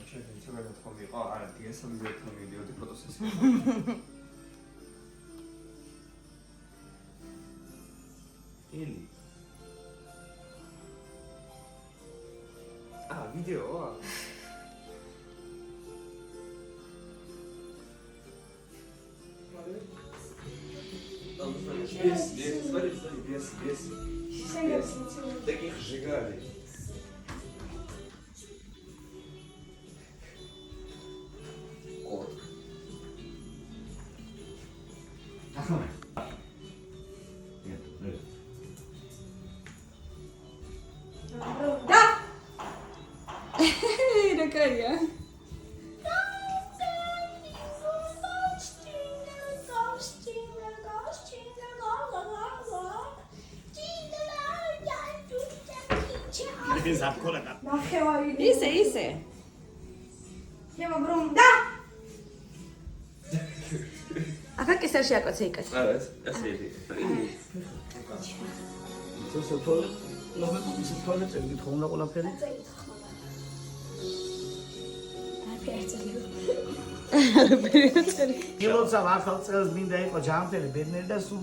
Çevrede konuyu ara diye samimi konuyu diyordu protosesi. Eli. Video. Без. Таких сжигали. Какая? Είσαι. Αχα και σε αρχαία κοτσίκα. Άρα, έτσι είναι. σε τόλετ, λάβε μου σε τόλετ, εγγυθώ να κολαπέρει. Pilotsa vaqt წელს მინდა იყო ჯანმრთელი ბედნიერი და სულ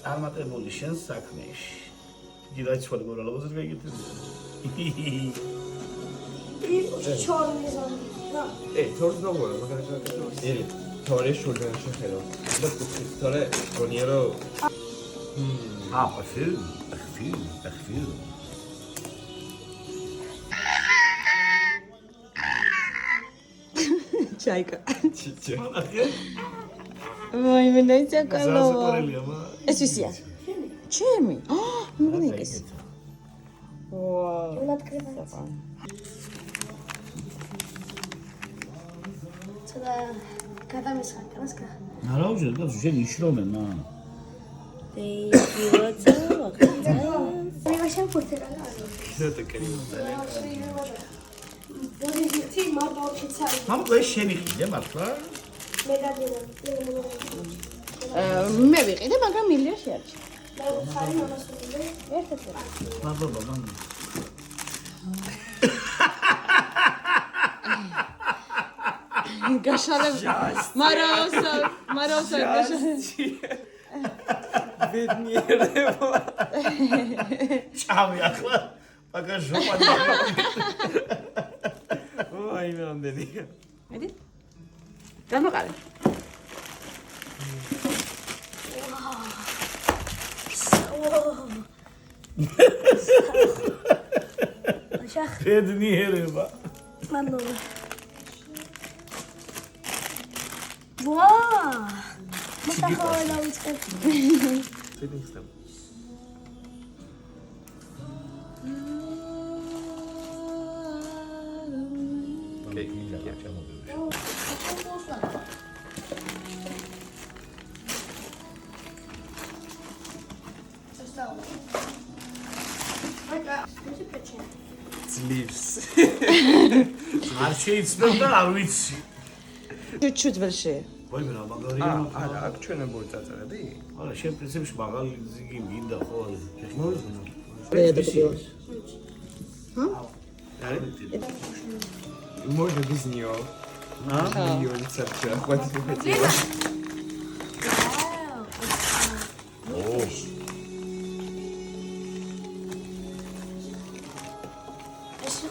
წარმატებული შენ საქმეში. დიდი რაიცვალი გორალობაზე გეკითხები. თორს ნოგორა, მაგალითად. თორე შულდან შეხედო. და კუთხით თორე გონია რომ film. Чайка. ჩიჩე. Ой, მე დაიცაკალო. ზასაკურელია, მა. ეს ვისია? ჩემი. მოგნიკეს. Вау. Он открывается. Тогда, когда мы схватимся, არა უჟე და შენ იშრომე, მა. ты вообще портера. ზედა კერი. Ты мама учится. მამ ეს შენი ხიდე მართლა? მე გადავიდა. მე ვიყიდე, მაგრამ მილია შეარჩი. და ხარი მამას ვიყიდე. ერთ-ერთი. მადლობა, მამ. გაშალებ. მარაოსა გაშალებ. ბედნიერება. ჩავი ახლა. მაგა ჟოპანი. აი მე რამდენი. მედი. გამოყარე. ბედნიერება. მადლობა. ვაა! მოხალა დავიწყებ. ფიტინგსთან. ძლივს. არ შეიცნობ და არ ვიცი. ჩუჩ ველში. ვაიმე რა მაგარია. არა, აქ ჩვენებური წაწარები? არა, შენ პრინციპში მაგარი ზიგი მინდა ხო? Можно без нее. Ее рецепт хватит.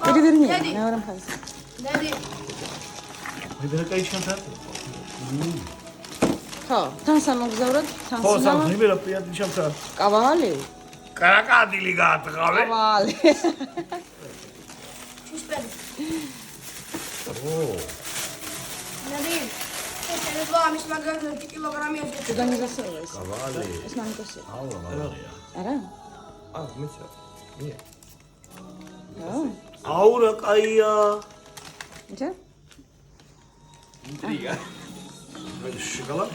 Переверни, на втором пальце. Дэди. მე გაიჩანდა. ხო, თან სამოგზაუროთ, თან ხო, სინა. სამღერა პრიატნი ჩამთა. კავალი. კარაკადილი გაატყავე. კავალი. Чиспен. ო, Дэди. ეს რა ამის მაგარი კილოგრამი ეს. ორგანიზაცია ეს. კავალი. ეს მამიკოსია. აულა მაგარია. არა? მეცა. მე. აურა კაია. იცი? Интрига. მე შეკალა.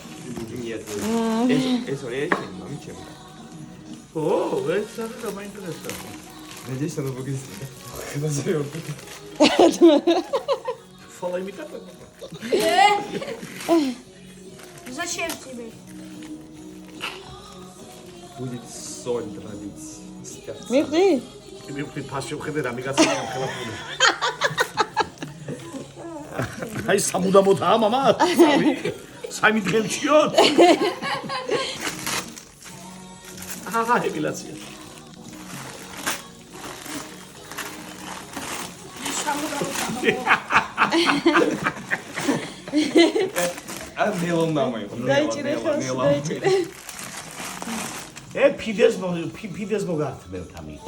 Нет. ეს ორი ეს მომიჩემ. ო, ეს საერთოდ მაინტერესებს. Надеюсь, оно выглядит. Назовем. Фолай митап. Зачем тебе? Будет соль травить. მიხდი? მე ვფიქრ ფასში ვხედე რა მიგაცემა ხელაფული. აი სამუდამოდაა მამა. სამი დღემჩიოთ. აჰა, ეპილაცია. არ ნელონა მოიყო. დაიჭირე ხელში, დაიჭირე. ფიდეს მოგართმევთ ამით.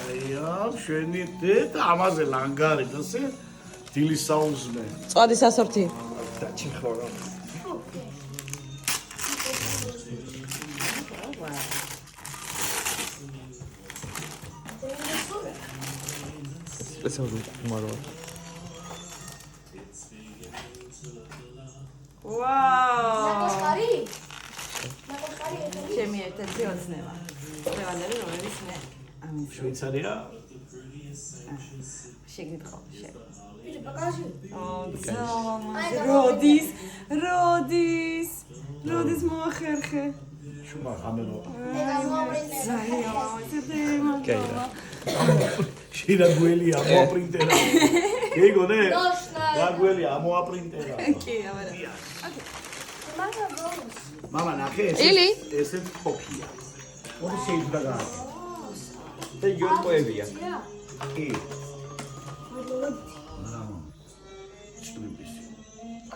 აია, შენი დედა ამაზე ლანგარი დასე დილის საუზმე. წვადის ასორთი. დაჩიხორო. სპეციალური ხმაროა. ვაუ. ნაკოშკარი? ჩემი ერთ-ერთი ოცნება. ლევანდელი რომელიც მე ამის შვეიცარია? შეგნითხო, შე. ბიჭო, ბაგაჟი. როდის მოახერხე. შუმა ღამელო. შიდა გველია მოაპრინტერა. გიგონე? რა გველია მოაპრინტერა. კი, აბა. მამა ნახე ილი? ესეთ ხოფია. მოდი შეიძლება გააკეთო. და იოტოებია. კი. ჭრიბისი.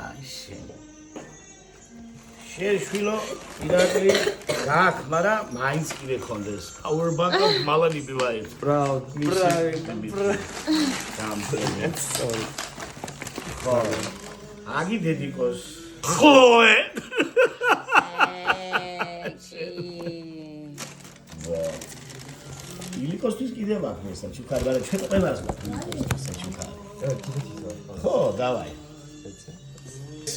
აი შენ. შენ შვილო ირაკლი გააკ, მაგრამ მაინც კიდე ხონდეს. Powerbank-ო მალანი ბივაი. Proud, Sorry. ხო. აგი დედიკოს. ხლოე. ილიკოსთვის კიდე მაქვს საჩუქარი, მაგრამ ჩვენ ყველას მაქვს ილიკოსთვის საჩუქარი. ხო, დავაი.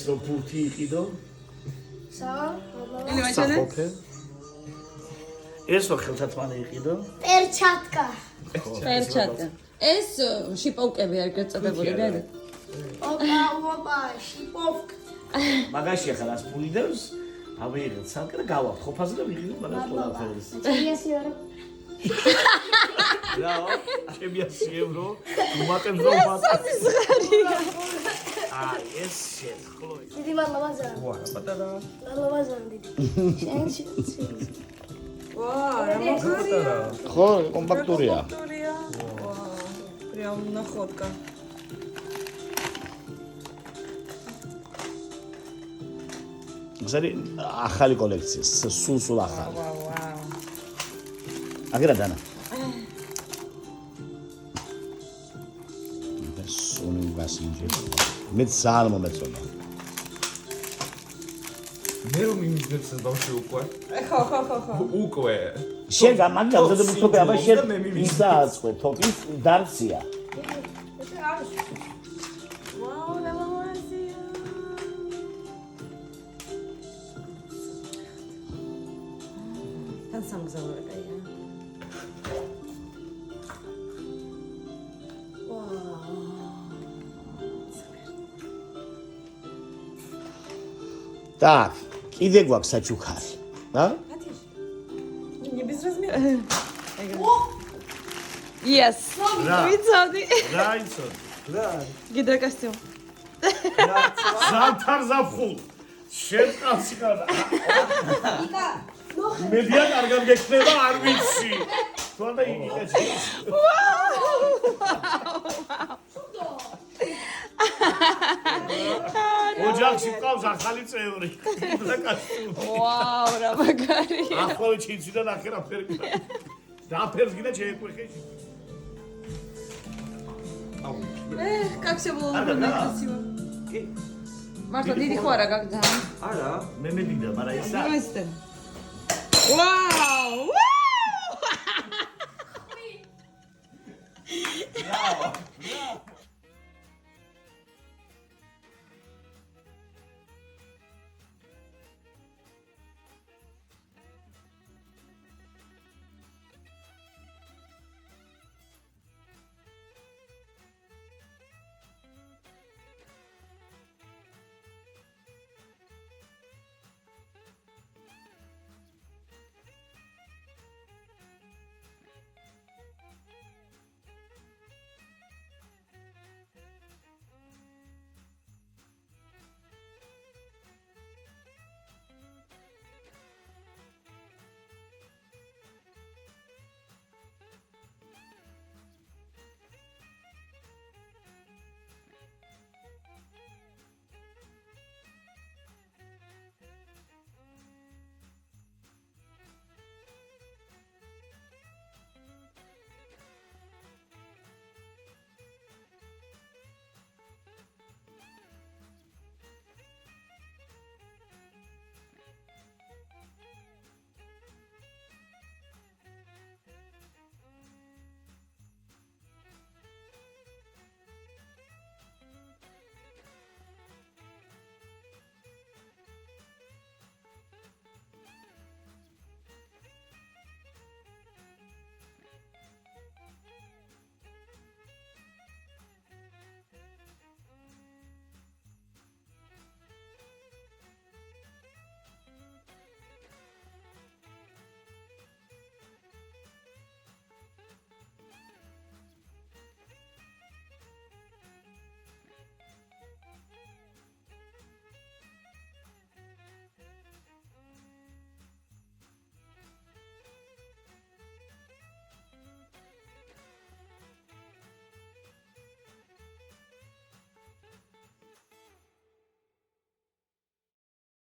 რო პუტი იყიდო? ილი მაჩანე? ეს რო ხელსაწყალი იყიდო? პერჩატკა. პერჩატკა. ეს შიპოვკები არ გეწოდებული რა? ოპა, შიპოვკ. მაგაში ახლა რას ფული დევს? ავიღეთ სალკე და გავავთ ხოფაზე და ვიღიდო მაგას ყველაფერს. ჩემი 100 ევრო. რაო? ჩემი 100 ევრო. უმატებს რომ ვატყობ. აი, ეს შენ ხლოი. დიდი მადლობა ზან. ვარა, პატარა. მადლობა ზან დიდი. შენ შეცი. ვაა, რა მაგარია. ხო, კომპაქტურია. ვაა. პრიამ ნახოთკა. ზარი ახალი კოლექცია, სულ ახალი. ვაუ. აგერა დანა. სუნი ვასინჯი. მე ძალიან მომეწონა. მე რომ იმის დავში უკვე. ხო. უკვე. შენ გამაგზავნე თოპი, აბა შენ ისააცო თოპის დარცია. ვაუ, ლამაზია. თან სამგზავრო კაია. Так, კიდე გვაქვს საჩუქარი. რა? Не без размера. Yes. რა? ვიცოდი. რა იცოდი? რა? გიდრაკასტიუმ. ზამთარ ზაფხულ. შენ კაცი ხარ. მე ბია კარგად გექნება, არ ვიცი. თორე იგივე. ოჯახში ყავს ახალი წევრი. ვაუ, რა მაგარია. ახლა ჩინცი და ნახე რა ფერი. და ფერს გინდა შეეკვეხე. აუ. Как все было Ага, да. красиво. კი. Марта, დიდი ხوارა გაგძა. არა. მე მედიდა, მაგრამ ისა. Давайте. Вау! Браво!